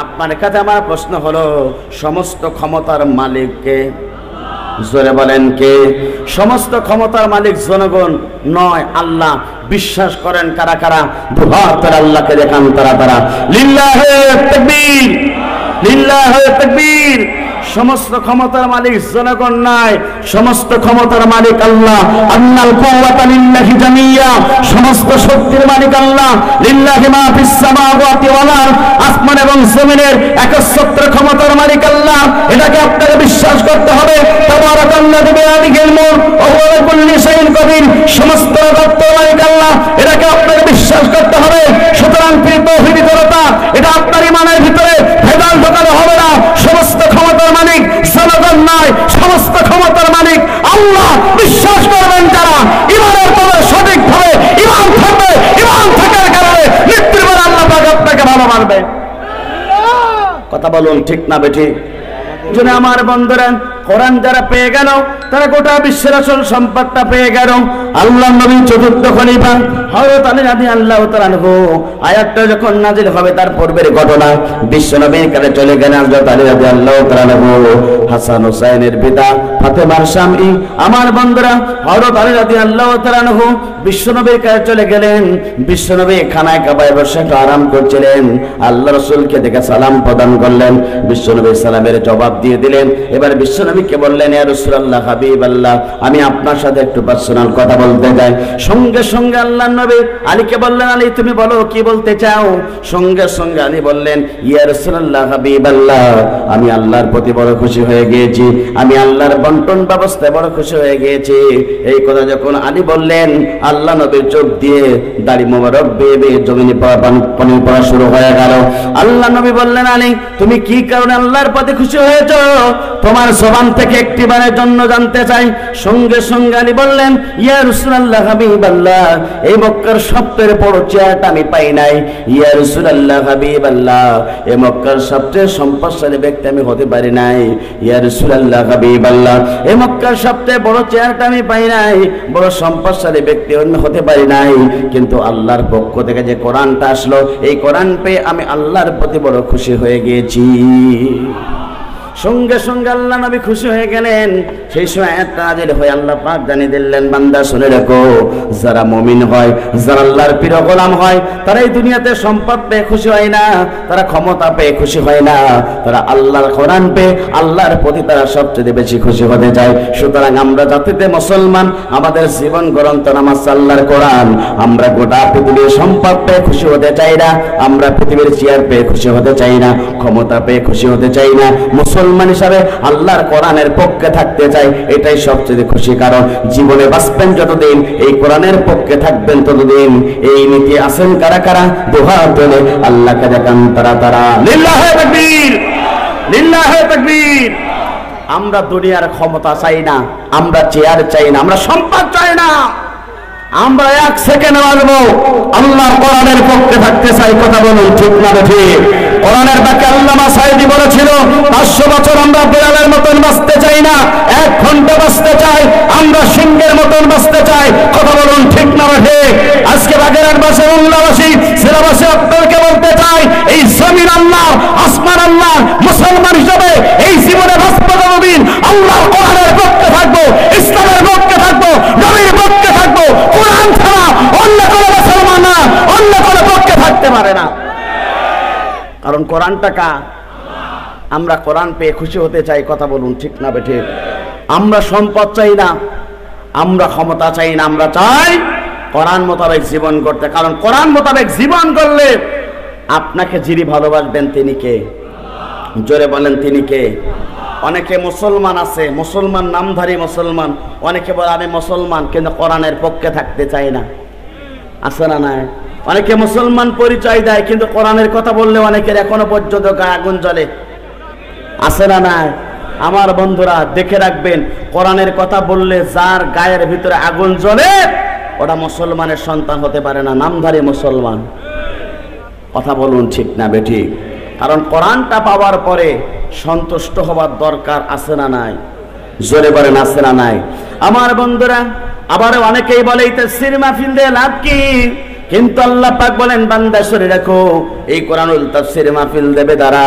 আপনার কাছে আমার প্রশ্ন হলো, সমস্ত ক্ষমতার মালিক কে? জোরে বলেন কে? সমস্ত ক্ষমতার মালিক জনগণ নয়, আল্লাহ। বিশ্বাস করেন কারা কারা? দুহাত আল্লাহকে দেখান তারা তারা। লিল্লাহে তাকবীর, লিল্লাহে তাকবীর। সমস্ত ক্ষমতার মালিক জনগণ নয়, সমস্ত ক্ষমতার মালিক আল্লাহ। আন্নাল কুওয়াতা লিল্লাহি জামিয়া, সমস্ত শক্তির মালিক আল্লাহ। লিল্লাহি মা ফিস সামাওয়াতি ওয়াল আরদ, আসমান এবং জমিনের একচ্ছত্র ক্ষমতার মালিক আল্লাহ। এটাকে আপনাকে বিশ্বাস করতে হবে। তাবারাকাল্লাযু বিয়াদিহিল মুলক ওয়া হুয়া আলা কুল্লি শাইইন কাদির, সমস্ত রাজত্বের মালিক আল্লাহ। এটাকে আপনাকে বিশ্বাস করতে হবে। সুতরাং প্রিয় তৌহিদি জনতা, এটা আপনার ঈমানের ভিতরে ভেজাল ঢোকানো হবে না। সমস্ত ক্ষমতার মালিক জনগণ নয়, সমস্ত ক্ষমতার মালিক আল্লাহ। বিশ্বাস করবেন যারা, ঈমানের পরে সঠিকভাবে ঈমান থাকবে, ঈমান থাকার কারণে মৃত্যুর পর আল্লাহ পাক আপনাকে ভালো মানবে। কথা বলুন ঠিক না বেঠিক? জন্য আমার বন্ধুরা, কোরআন যারা পেয়ে গেল তারা গোটা বিশ্বের আসল সম্পদটা পেয়ে গেল। আল্লাহ নবী চতুর্থ খলিফা হযরত আলী রাদিয়াল্লাহু তাআলা আনহু, আয়াতটা যখন নাজিল হবে তার পূর্বের ঘটনা। বিশ্ব নবীর কাছে চলে গেলেন হযরত আলী রাদিয়াল্লাহু তাআলা আনহু, হাসান হুসাইনের পিতা ফাতেমার স্বামী। আমার বন্ধুরা, হযরত আলী রাদিয়াল্লাহু তাআলা আনহু বিশ্ব নবীর কাছে চলে গেলেন। বিশ্ব নবী খানায় কাবায় বসে আরাম করছিলেন। আল্লাহ রাসূলকে দেখে সালাম প্রদান করলেন। বিশ্ব নবী সালামের জবাব দিয়ে দিলেন। এবার বিশ্ব নবীকে বললেন, ইয়া রাসূলুল্লাহ, হাবিবাল্লাহ, আমি আপনার সাথে একটু পার্সোনাল কথা বলতে চাই। সঙ্গে সঙ্গে আল্লাহর নবী আলীকে বললেন, আলী তুমি বলো কি বলতে চাও? সঙ্গে সঙ্গে আলী বললেন, ইয়া রাসূলুল্লাহ, হাবিবাল্লাহ, আমি আল্লাহর প্রতি বড় খুশি হয়ে গিয়েছি, আমি আল্লাহর বন্টন ব্যবস্থায় বড় খুশি হয়ে গিয়েছি। এই কথা যখন আলী বললেন, আল্লাহ নবীর চোখ দিয়ে দাড়ি মোবারক বেয়ে বেয়ে জমিনে পানি পড়া শুরু হয়ে গেল। আল্লাহ নবী বললেন, আলী তুমি কি কারণে আল্লাহর প্রতি খুশি হয়েছো? তোমার জবান থেকে একটি বারের জন্য জানতে চাই। সঙ্গে সঙ্গে আলী বললেন, ইয়া রাসূলুল্লাহ, হাবিবাল্লাহ, এই মক্কার সবচেয়ে বড় চেয়ারটা আমি পাই নাই। ইয়া রাসূলুল্লাহ, হাবিবাল্লাহ, এই মক্কার সবচেয়ে সম্পদশালী ব্যক্তি আমি হতে পারি নাই। ইয়া রাসূলুল্লাহ, হাবিবাল্লাহ, এই মক্কার সবচেয়ে বড় চেয়ারটা আমি পাই নাই, বড় সম্পদশালী ব্যক্তি আমি হতে পারি নাই। কিন্তু আল্লাহর পক্ষ থেকে যে কোরআনটা আসলো, এই কোরআন পেয়ে আমি আল্লাহর প্রতি বড় খুশি হয়ে গিয়েছি। সঙ্গে সঙ্গে আল্লাহ নবী খুশি হয়ে গেলেন। সেই সময় একটা নাজিল হয়ে আল্লাহ পাক জানিয়ে দিলেন, বান্দা শুনে রাখো, যারা মুমিন হয়, যারা আল্লাহর প্রিয় গোলাম হয়, তারা এই দুনিয়াতে সম্পদ পেয়ে খুশি হয় না, তারা ক্ষমতা পেয়ে খুশি হয় না, তারা আল্লাহর কোরআন পেয়ে আল্লাহর প্রতি তারা সবচেয়ে বেশি খুশি হতে চায়। সুতরাং আমরা জাতিতে মুসলমান, আমাদের জীবন গ্রন্থ নামাজ আল্লাহর কোরআন। আমরা গোটা পৃথিবীর সম্পদ পেয়ে খুশি হতে চাই না, আমরা পৃথিবীর চেয়ার পেয়ে খুশি হতে চাই না, ক্ষমতা পেয়ে খুশি হতে চাই না। মুসলমান হিসাবে আল্লাহর কোরআনের পক্ষে থাকতে চাই, এটাই সবচেয়ে খুশি। কারণ জীবনে বাঁচবেন যতদিন, এই কোরআনের পক্ষে থাকবেন ততদিন। এই নীতি আছেন কারা কারা? দুহাত তুলে আল্লাহকে দেখান তারা তারা। লিল্লাহে তাকবীর, লিল্লাহে তাকবীর। আমরা দুনিয়ার ক্ষমতা চাই না, আমরা চেয়ার চাই না, আমরা সম্পদ চাই না, আমরা এক সেকেন্ড বাঁচবো আল্লাহর কোরআনের পক্ষে থাকতে চাই। কথা বলুন ঠিক না ঠিক? কোরআনের বাক্যে আল্লামা সাঈদী বলেছিল, 500 বছর আমরা বিড়ালের মতন বাঁচতে চাই না, 1 ঘন্টা বাঁচতে চাই, আমরা সিংহের মতন বাঁচতে চাই। কথা বলুন ঠিক না ঠিক? আজকে বাগেরহাট বাসী, উল্লাবাসী, জেলাবাসী আপনাকে বলতে চাই, এই জমিন আল্লাহ, আসমান আল্লাহ। মুসলমান হিসাবে এই জীবনে বাঁচবো যতদিন, আল্লাহর কোরআনের পক্ষে থাকবো, ইসলামের পক্ষে থাকবো, নবীর পক্ষে থাকবো। কোরআন ছাড়া অন্য কোনো মুসলমান না, অন্য কোনো পক্ষে থাকতে পারে না। কারণ কোরআনটা কার? আমরা কোরআন পেয়ে খুশি হতে চাই। কথা বলুন ঠিক না বেঠিক? আমরা সম্পদ চাই না, আমরা ক্ষমতা চাই না, আমরা চাই কোরআন মোতাবেক জীবন করতে। কারণ কোরআন মোতাবেক জীবন করলে আপনাকে যিনি ভালোবাসবেন তিনি কে? জোরে বলেন তিনি কে? অনেকে মুসলমান আছে, মুসলমান নামধারী মুসলমান, অনেকে বলে আমি মুসলমান কিন্তু কোরআনের পক্ষে থাকতে চাই না। আছে না নাই? অনেকে মুসলমান পরিচয় দেয় কিন্তু কোরআনের কথা বললে অনেকের এখনো পর্যন্ত গায়ে আগুন জ্বলে। আছে না নাই? আমার বন্ধুরা দেখে রাখবেন, কোরআনের কথা বললে যার গায়ের ভিতরে আগুন জ্বলে ওটা মুসলমানের সন্তান হতে পারে না, নামধারী মুসলমান। কথা বলুন ঠিক না বেঠিক? কারণ কোরআনটা পাওয়ার পরে সন্তুষ্ট হবার দরকার আছে না নাই? জোরে বলেন আছে না নাই? আমার বন্ধুরা, আবার অনেকেই বলে তাফসীর মাহফিল দিয়ে লাভ কি? কিন্তু আল্লাহ পাক বলেন বান্দা শুনে রাখো, এই কোরআনুল তাফসীর মাহফিল দেবে দ্বারা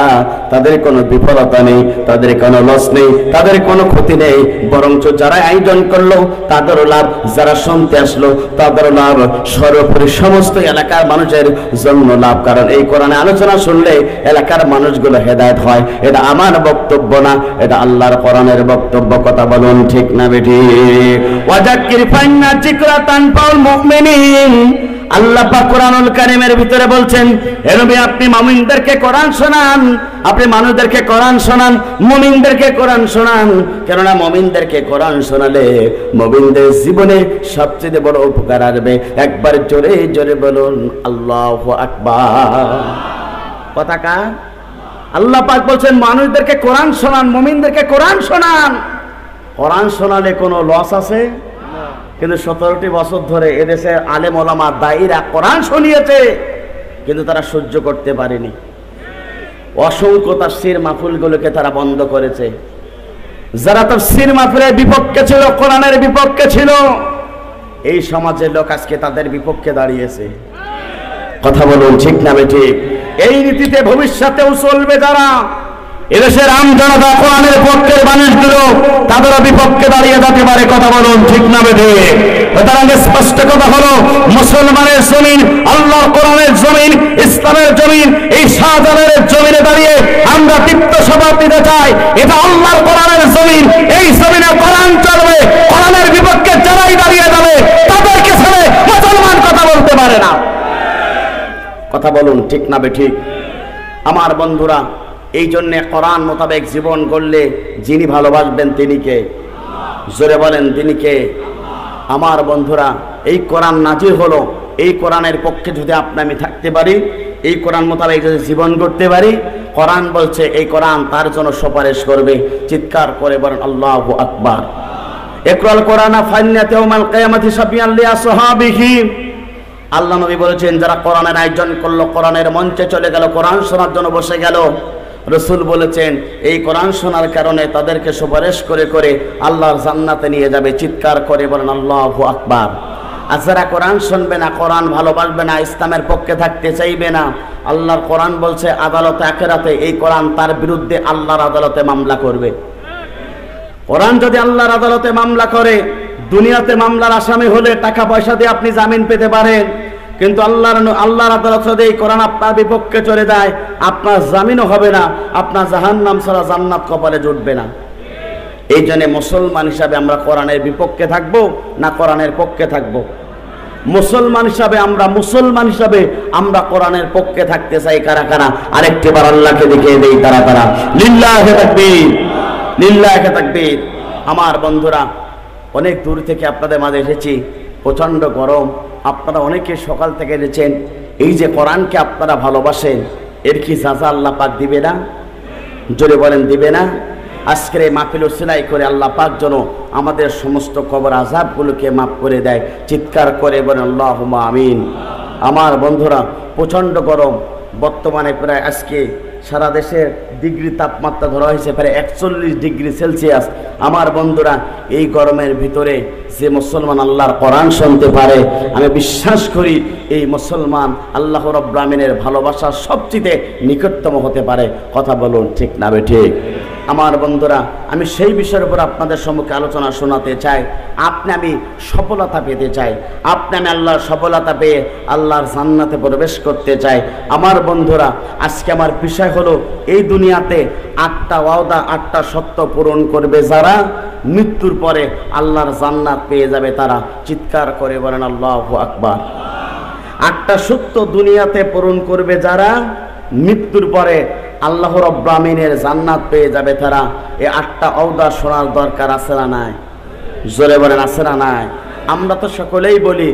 তাদের কোনো বিফলতা নেই, তাদের কোনো লস নেই, তাদের কোনো ক্ষতি নেই, বরঞ্চ যারা আয়োজন করলো তাদেরও লাভ, যারা শুনতে আসলো তাদেরও লাভ, সর্বোপরি সমস্ত এলাকার মানুষের জন্য লাভ। কারণ এই কোরআনে আলোচনা শুনলে এলাকার মানুষগুলো হেদায়েত হয়। এটা আমার বক্তব্য না, এটা আল্লাহর কোরআনের বক্তব্য। কথা বলুন ঠিক না বেঠিক? ওয়াযাক্কির ফাইন্না যিকরা তানফাউল মুমিনিন। আল্লাহ পাক কোরআনুল কারীমের ভিতরে বলছেন, হে নবী আপনি মুমিনদেরকে কোরআন শোনান, আপনি মানুষদেরকে কোরআন শোনান, মুমিনদেরকে কোরআন শোনান। কেননা মুমিনদেরকে কোরআন শোনালে মুমিনদের জীবনে সবচেয়ে বড় উপকার আসবে। একবার জোরে জোরে বলুন আল্লাহু আকবার। কথা কার? আল্লাহ পাক বলছেন মানুষদেরকে কোরআন শোনান, মুমিনদেরকে কোরআন শোনান। কোরআন শোনালে কোনো লস আছে? কিন্তু 17টি বছর ধরে এদেশের আলেম ওলামা দায়ীরা কোরআন শুনিয়েছে, কিন্তু তারা সহ্য করতে পারেনি। অসংখ্য তাফসীর মাহফিলগুলোকে তারা বন্ধ করেছে। যারা তাফসীর মাহফিলের বিপক্ষে ছিল, কোরআনের বিপক্ষে ছিল, এই সমাজের লোক আজকে তাদের বিপক্ষে দাঁড়িয়েছে। কথা বলুন ঠিক না বেঠিক? এই রীতিতে ভবিষ্যতেও চলবে। যারা এদেশের আম জনতা কোরআনের পক্ষের মানুষগুলো তাদেরও বিপক্ষে দাঁড়িয়ে যেতে পারে। কথা বলুন ঠিক না বেঠিক? সুতরাং স্পষ্ট কথা হলো, মুসলমানের জমিন, আল্লাহর কোরআনের জমিন, ইসলামের জমিন, এই শাহজালালের জমিনে দাঁড়িয়ে আমরা তৃপ্ত শপথ নিতে চাই, এটা আল্লাহর কোরআনের জমিন। এই জমিনে কোরআন চলবে। কোরআনের বিপক্ষে যারাই দাঁড়িয়ে যাবে তাদেরকে ছেড়ে মুসলমান কথা বলতে পারে না। কথা বলুন ঠিক না বেঠিক? আমার বন্ধুরা, এই জন্যে কোরআন মোতাবেক জীবন গড়লে যিনি ভালোবাসবেন তিনি কে? জোরে বলেন তিনি কে? আমার বন্ধুরা, এই কোরআন নাজিল হলো, এই কোরআনের পক্ষে যদি আপনি আমি থাকতে পারি, এই কোরআন মোতাবেক যদি জীবন করতে পারি, কোরআন বলছে এই কোরআন তার জন্য সুপারিশ করবে। চিৎকার করে বলেন আল্লাহু আকবার। ইকরাল কোরআনা ফাইন্নাত ইয়াউমাল কিয়ামাতি শাফিআন লিআসহাবিহি। আল্লাহ নবী বলেছেন, যারা কোরআনের আয়োজন করলো, কোরআনের মঞ্চে চলে গেল, কোরআন শোনার জন্য বসে গেল, রসুল বলেছেন এই কোরআন শোনার কারণে তাদেরকে সুপারিশ করে করে আল্লাহর জান্নাতে নিয়ে যাবে। চিৎকার করে বলেন আল্লাহু আকবার। আর যারা কোরআন শুনবে না, কোরআন ভালোবাসবে না, ইসলামের পক্ষে থাকতে চাইবে না, আল্লাহর কোরআন বলছে আদালতে আখিরাতে এই কোরআন তার বিরুদ্ধে আল্লাহর আদালতে মামলা করবে। কোরআন যদি আল্লাহর আদালতে মামলা করে, দুনিয়াতে মামলার আসামি হলে টাকা পয়সা দিয়ে আপনি জামিন পেতে পারেন, কিন্তু আল্লাহর আদালত যদি এই কোরআন আপনার বিপক্ষে চলে যায়, আপনার জামিনও হবে না, আপনার জাহান্নাম ছাড়া জান্নাত কপালে জুটবে না। এই জন্য মুসলমান হিসাবে আমরা কোরআনের বিপক্ষে থাকবো না কোরআনের পক্ষে থাকবো? মুসলমান হিসাবে আমরা কোরআনের পক্ষে থাকতে চাই। কারা কারা? আরেকটি বার আল্লাহকে দেখিয়ে দেই তারা তারা। লিল্লাহি তাকবীর, লিল্লাহি তাকবীর। আমার বন্ধুরা, অনেক দূর থেকে আপনাদের মাঝে এসেছি, প্রচণ্ড গরম, আপনারা অনেকে সকাল থেকে এসেছেন। এই যে কোরআনকে আপনারা ভালোবাসেন, এর কি সাজা আল্লাহ পাক দিবে না? জোরে বলেন দিবে না? আজকের এই মাহফিল উসিলাই করে আল্লাহ পাক যেন আমাদের সমস্ত কবর আযাবগুলোকে মাফ করে দেয়। চিৎকার করে বলেন আল্লাহুম্মা আমিন। আমার বন্ধুরা, প্রচণ্ড গরম, বর্তমানে প্রায় আজকে সারা দেশের ডিগ্রি তাপমাত্রা ধরা হয়েছে প্রায় 41 ডিগ্রি সেলসিয়াস। আমার বন্ধুরা, এই গরমের ভিতরে যে মুসলমান আল্লাহর কোরআন শুনতে পারে, আমি বিশ্বাস করি এই মুসলমান আল্লাহ রাব্বুল আমিনের ভালোবাসার সবচেয়ে নিকটতম হতে পারে। কথা বলুন ঠিক না বেঠিক? আমার বন্ধুরা, আমি সেই বিষয়ের উপর আপনাদের সম্মুখে আলোচনা শোনাতে চাই। আমি সফলতা পেতে চাই, আমি আল্লাহর সফলতা পেয়ে আল্লাহর জান্নাতে প্রবেশ করতে চাই। আমার বন্ধুরা, আজকে আমার বিষয় হলো এই দুনিয়াতে 8টা ওয়াদা, 8টা সত্য পূরণ করবে যারা, মৃত্যুর পরে আল্লাহর জান্নাত পেয়ে যাবে তারা। চিৎকার করে বলেন আল্লাহু আকবার। 8টা সত্য দুনিয়াতে পূরণ করবে যারা, মৃত্যুর পরে আল্লাহ রাব্বুল আমিনের জান্নাত পেয়ে যাবে তারা। এই 8টা ওয়াদা শোনার দরকার আছে না নাই? জোরে বলেন আছে না নাই? আমরা তো সকলেই বলি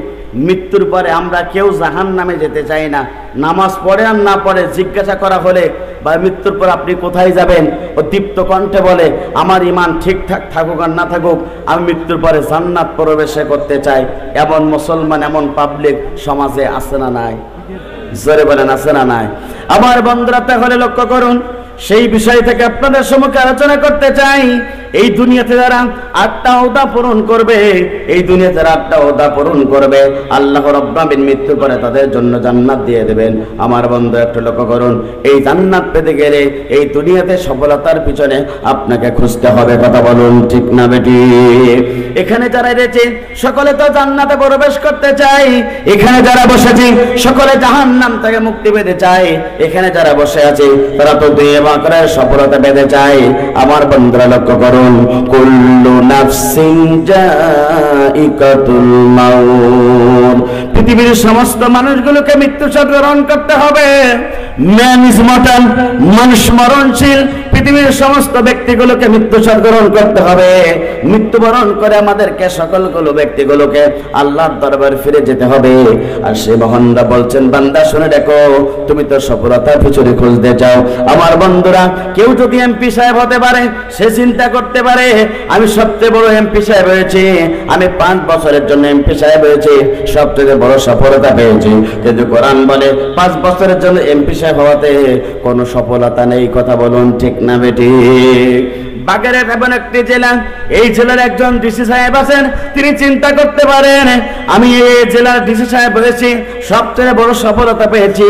মৃত্যুর পরে আমরা কেউ জাহান্নামে যেতে চাই না। নামাজ পড়ে আর না পড়ে জিজ্ঞাসা করা হলে বা মৃত্যুর পর আপনি কোথায় যাবেন, ও দীপ্ত কণ্ঠে বলে আমার ঈমান ঠিকঠাক থাকুক আর না থাকুক, আমি মৃত্যুর পরে জান্নাত প্রবেশ করতে চাই। এমন মুসলমান, এমন পাবলিক সমাজে আছে না নাই? জোরে বলেন আছে না নাই? আমার বন্ধুরা, তাহলে লক্ষ্য করুন, সেই বিষয় থেকে আপনাদের সম্মুখে আলোচনা করতে চাই। এই দুনিয়াতে যারা 8টা ওয়াদা পূরণ করবে, এই দুনিয়াতে যারা 8টা ওয়াদা পূরণ করবে, আল্লাহ রাব্বুল আলামিন মৃত্যুর পরে তাদের জন্য জান্নাত দিয়ে দেবেন। আমার বন্ধু একটু লক্ষ্য করুন, এই জান্নাত পেতে গেলে এই দুনিয়াতে সফলতার পিছনে আপনাকে খুঁজতে হবে। কথা বলুন ঠিক না বেটি? এখানে যারা রয়েছে সকলে তো জান্নাতে প্রবেশ করতে চাই, এখানে যারা বসেছি সকলে জাহান্নাম থেকে মুক্তি পেতে চায়, এখানে যারা বসে আছে তারা তো দুনিয়া আখিরাতের সফলতা পেতে চায়। আমার বন্ধুরা লক্ষ্য করুন, কুল্লু নাফসিন যায়িকাতুল মাউত, পৃথিবীর সমস্ত মানুষগুলোকে মৃত্যু স্বাদ গ্রহণ করতে হবে। ম্যান ইজ মর্টাল, মানুষ মরণশীল। পৃথিবীর সমস্ত ব্যক্তিগুলোকে মৃত্যু স্বাদ গ্রহণ করতে হবে। মৃত্যুবরণ করে আমাদেরকে সকলগুলো ব্যক্তিগুলোকে আল্লাহর দরবারে ফিরে যেতে হবে। আর সে মহানরা বলছেন, বান্দা শুনে দেখো, তুমি তো সফলতার পিছনে খুঁজতে চাও। আমার বন্ধুরা, কেউ যদি এমপি সাহেব হতে পারে, সে চিন্তা করতে পারে আমি সবচেয়ে বড় এমপি সাহেব হয়েছি, আমি 5 বছরের জন্য এমপি সাহেব হয়েছি, সবচেয়ে বড় সফলতা পেয়েছি। কিন্তু কোরআন বলে 5 বছরের জন্য এমপি সাহেব হওয়াতে কোনো সফলতা নেই। কথা বলুন ঠিক না বেটি? বাগেরহাট এমন একটি জেলা, এই জেলার একজন ডিসি সাহেব আছেন, তিনি চিন্তা করতে পারেন আমি এই জেলার ডিসি সাহেব হয়েছি, সবচেয়ে বড় সফলতা পেয়েছি।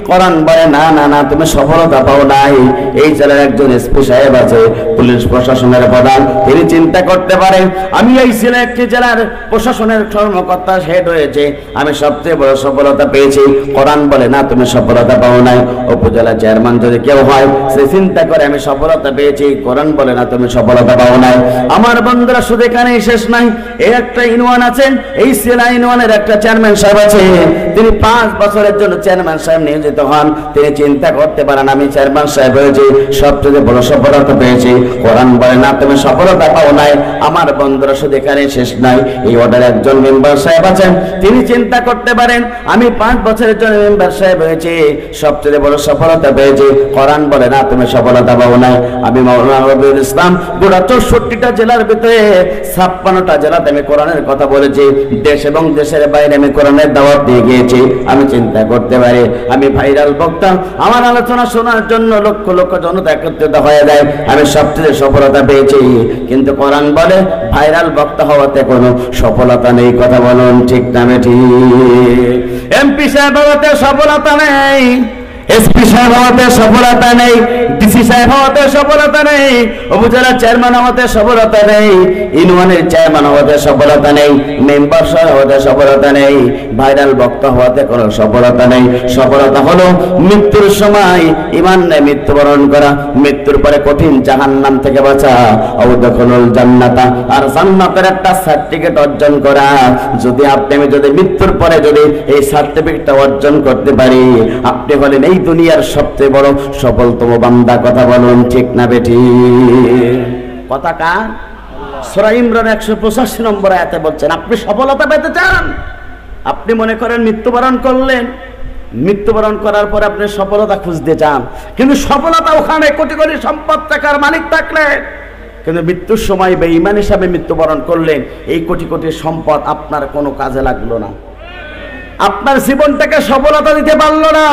কোরআন বলে না না না, তুমি সফলতা পাও নাই। এই জেলার একজন এসপি সাহেব আছে, পুলিশ প্রশাসনের প্রধান, তিনি চিন্তা করতে পারেন আমি এই একটি জেলার প্রশাসনের কর্মকর্তা হেড হয়েছে, আমি সবচেয়ে বড় সফলতা পেয়েছি। কোরআন বলে না, তুমি সফলতা পাও নাই। উপজেলা চেয়ারম্যান যদি কেউ হয়, সে চিন্তা করে আমি সফলতা পেয়েছি, কোরআন বলে না, তুমি সফলতা পাও নাই। আমার বন্ধুরা, শুধু এখানেই শেষ নাই। এই একটা ইউনিয়ন আছে, এই সেলা ইউনিয়নের একটা চেয়ারম্যান সাহেব আছে, তিনি 5 বছরের জন্য চেয়ারম্যান সাহেব নিয়োজিত হন। তিনি চিন্তা করতে পারেন আমি চেয়ারম্যান সাহেব হয়েছি, সবচেয়ে বড় সফলতা পেয়েছি। কোরআন বলে না, তুমি সফলতা পাও নাই। আমার বন্ধুরা, শুধু এখানেই শেষ নাই। এই ওয়ার্ডের একজন মেম্বার সাহেব আছেন, তিনি চিন্তা করতে পারেন আমি 5 বছরের জন্য মেম্বার সাহেব হয়েছি, সবচেয়ে বড় সফলতা পেয়েছি। কোরআন বলে না, তুমি সফলতা পাও নাই। আমি মাওলানা রবিউল ইসলাম গোটা 64টা জেলার ভিতরে 56টা জেলাতে আমি কোরআনের কথা বলেছি, দেশ এবং দেশের বাইরে আমি কোরআনের দাওয়াত দিয়ে গিয়েছি। আমি চিন্তা করতে পারি আমি ভাইরাল বক্তা, আমার আলোচনা শোনার জন্য লক্ষ লক্ষ জনতা একত্রিত হয়ে যায়, আমি সবচেয়ে সফলতা পেয়েছি। কিন্তু কোরআন বলে ভাইরাল বক্তা হওয়াতে কোনো সফলতা নেই। কথা বলুন ঠিক না ঠিক? এমপি সাহেব হওয়াতে সফলতা নেই, এসপি সাহেব হওয়াতে সফলতা নেই, ডিসি সাহেব হওয়াতে সফলতা নেই, উপজেলা চেয়ারম্যান হওয়াতে সফলতা নেই, ইউনিয়নের চেয়ারম্যান হওয়াতে সফলতা নেই, মেম্বার সাহেব হওয়াতে সফলতা নেই, ভাইরাল বক্তা হওয়াতে কোনো সফলতা নেই। সফলতা হলো মৃত্যুর সময় ঈমান নিয়ে মৃত্যুবরণ করা, মৃত্যুর পরে কঠিন জাহান্নাম থেকে বাঁচা, আউদাখুলুল জান্নাতা, আর জান্নাতের একটা সার্টিফিকেট অর্জন করা। যদি আমি যদি মৃত্যুর পরে যদি এই সার্টিফিকেটটা অর্জন করতে পারি, আপনি হলেন এই দুনিয়ার সবচেয়ে বড় সফলতম বান্দা। কথা বলুন ঠিক না বেটি? কথা কার? সূরা ইমরান 185 নম্বর আয়াতে বলছেন আপনি সফলতা পেতে চান, আপনি মনে করেন মৃত্যুবরণ করলেন, মৃত্যুবরণ করার পর আপনি সফলতা খুঁজতে চান, কিন্তু সফলতা ওখানে কোটি কোটি সম্পদ টাকার মালিক থাকলে, কিন্তু মৃত্যুর সময় বেঈমান হিসাবে মৃত্যুবরণ করলেন, এই কোটি কোটি সম্পদ আপনার কোনো কাজে লাগলো না, আপনার জীবনটাকে সফলতা দিতে পারলো না।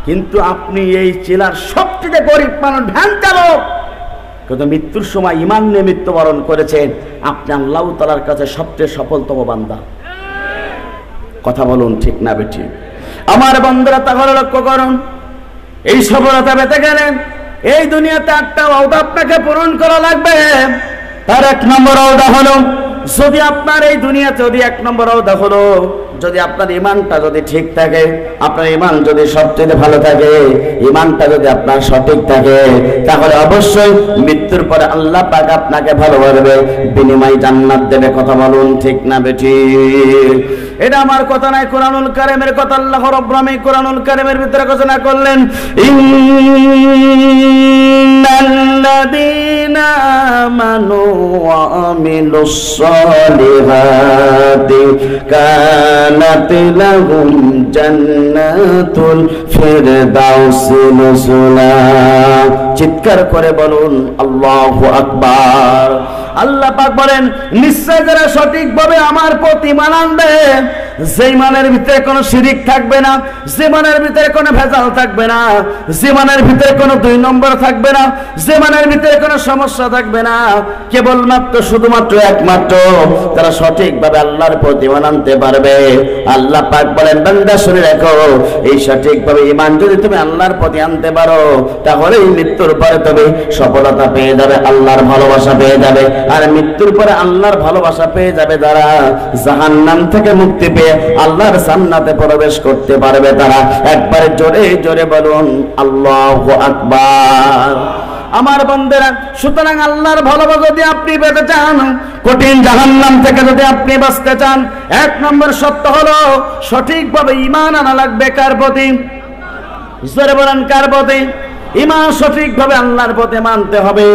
কিন্তু আপনি এই জেলার সবচেয়ে গরিব মানুষ, ভ্যান চালক, কিন্তু মৃত্যুর সময় ঈমান নিয়ে মৃত্যুবরণ করেছেন, আপনি আল্লাহ তাআলার কাছে সবচেয়ে সফলতম বান্দা। কথা বলুন ঠিক না বেটি? আমার বন্ধুরা, তাহলে লক্ষ্য করুন, এই সফলতা পেতে গেলেন এই দুনিয়াতে 8টা ওয়াদা আপনাকে পূরণ করা লাগবে। তার 1 নম্বর ওয়াদা হলো, যদি আপনার এই দুনিয়াতে যদি 1 নম্বর ওয়াদা হলো, যদি আপনার ঈমানটা যদি ঠিক থাকে, আপনার ঈমান যদি সবচেয়ে ভালো থাকে, ঈমানটা যদি আপনার সঠিক থাকে, তাহলে অবশ্যই মৃত্যুর পরে আল্লাহ পাক আপনাকে ভালোবাসবে, বিনিময় জান্নাত দেবে। কথা বলুন ঠিক না বেটি? এটা আমার কথা নয়, কোরআনুল কারীমের কথা। আল্লাহ রাব্বুল আলামিন কোরআনুল কারীমের ভিতরে ঘোষণা করলেন, ইন্নাল্লাযীনা আমানু ওয়া আমিলুস সালিহাতি কানাত লাহুম জান্নাতুল ফিরদাউসি নুজুলা। চিৎকার করে বলুন আল্লাহু আকবার। আল্লাহ পাক বলেন, নিশ্চয় যারা সঠিকভাবে আমার প্রতি ঈমান আনবে, যে ইমানের ভিতরে কোনো শিরিক থাকবে না, যে ইমানের ভিতরে কোনো ভেজাল থাকবে না, যে ইমানের ভিতরে কোনো দুই নম্বর থাকবে না, যে ইমানের ভিতরে কোনো সমস্যা থাকবে না, কেবলমাত্র শুধুমাত্র একমাত্র তারা সঠিকভাবে আল্লাহর প্রতি ঈমান আনতে পারবে। আল্লাহ পাক বলেন, বান্দা শুনে রাখো, এই সঠিকভাবে ঈমান যদি তুমি আল্লাহর প্রতি আনতে পারো, তাহলে এই মৃত্যুর পরে তুমি সফলতা পেয়ে যাবে, আল্লাহর ভালোবাসা পেয়ে যাবে। আর মৃত্যুর পরে আল্লাহর ভালোবাসা পেয়ে যাবে যারা, জাহান্নাম থেকে মুক্তি পেয়ে আল্লাহর জান্নাতে প্রবেশ করতে পারবে তারা। একবারে জোরে জোরে বলুন আল্লাহু আকবার। আমার বান্দারা, সুতরাং আল্লাহর ভালোবাসা যদি আপনি পেতে চান, কঠিন জাহান্নাম থেকে যদি আপনি বাঁচতে চান, এক নম্বর সত্য হলো সঠিকভাবে ঈমান আনা লাগবে। কার প্রতি? জোরে বলেন, কার প্রতি? ঈমান সঠিকভাবে আল্লাহর পথে মানতে হবে।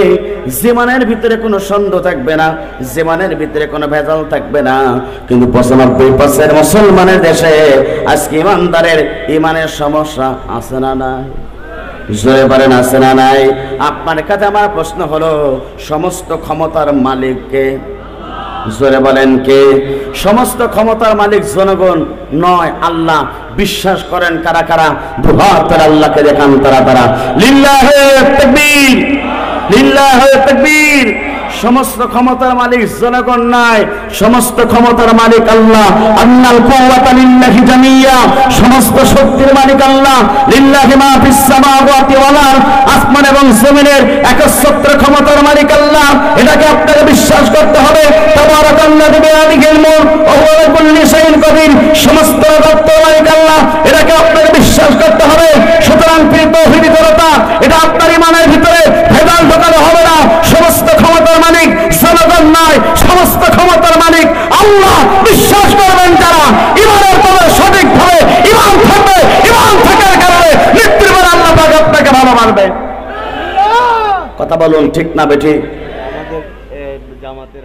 জীবনের ভিতরে কোনো সন্দেহ থাকবে না, জীবনের ভিতরে কোনো ভেজাল থাকবে না। কিন্তু 95% মুসলমানের দেশে আজকে ইমানদারের ঈমানের সমস্যা আছে না নাই? জোরে বলেন, আছে না নাই? আপনার কাছে আমার প্রশ্ন হলো, সমস্ত ক্ষমতার মালিক কে? জোরে বলেন, কে? সমস্ত ক্ষমতার মালিক জনগণ নয়, আল্লাহ। বিশ্বাস করেন কারা কারা? দুহাত আল্লাহকে দেখান তারা তারা। লিল্লাহে তাকবীর, লিল্লাহে তাকবীর। সমস্ত ক্ষমতার মালিক জনগণ নাই, সমস্ত ক্ষমতার মালিক আল্লাহ। আন্নাল কুওয়াতা লিল্লাহি জামিয়া, সমস্ত শক্তির মালিক আল্লাহ। লিল্লাহি মা ফিস সামাওয়াতি ওয়াল আরদ, আসমান এবং জমিনের একচ্ছত্র ক্ষমতার মালিক আল্লাহ। এটাকে আপনাকে বিশ্বাস করতে হবে। তাবারাকাল্লাযী বিয়াদিহিল মুলক ওয়া হুয়া আলা কুল্লি শাইইন কাদির, সমস্ত রাজত্বের মালিক আল্লাহ। এটাকে আপনাকে বিশ্বাস করতে হবে। সুতরাং প্রিয় তৌহিদি জনতা, এটা আপনার ঈমানের ভিতরে ভেজাল ঢোকানো হবে না। সমস্ত ক্ষমতার মালিক জনগণ নয়, সমস্ত ক্ষমতার মালিক আল্লাহ। বিশ্বাস করবেন যারা, ঈমানের পরে সঠিকভাবে ঈমান থাকবে, ঈমান থাকার কারণে মৃত্যুর পরে আল্লাহ পাক আপনাকে ভালো মানবে। কথা বলুন, ঠিক না বেঠিক? আমাদের জামাতের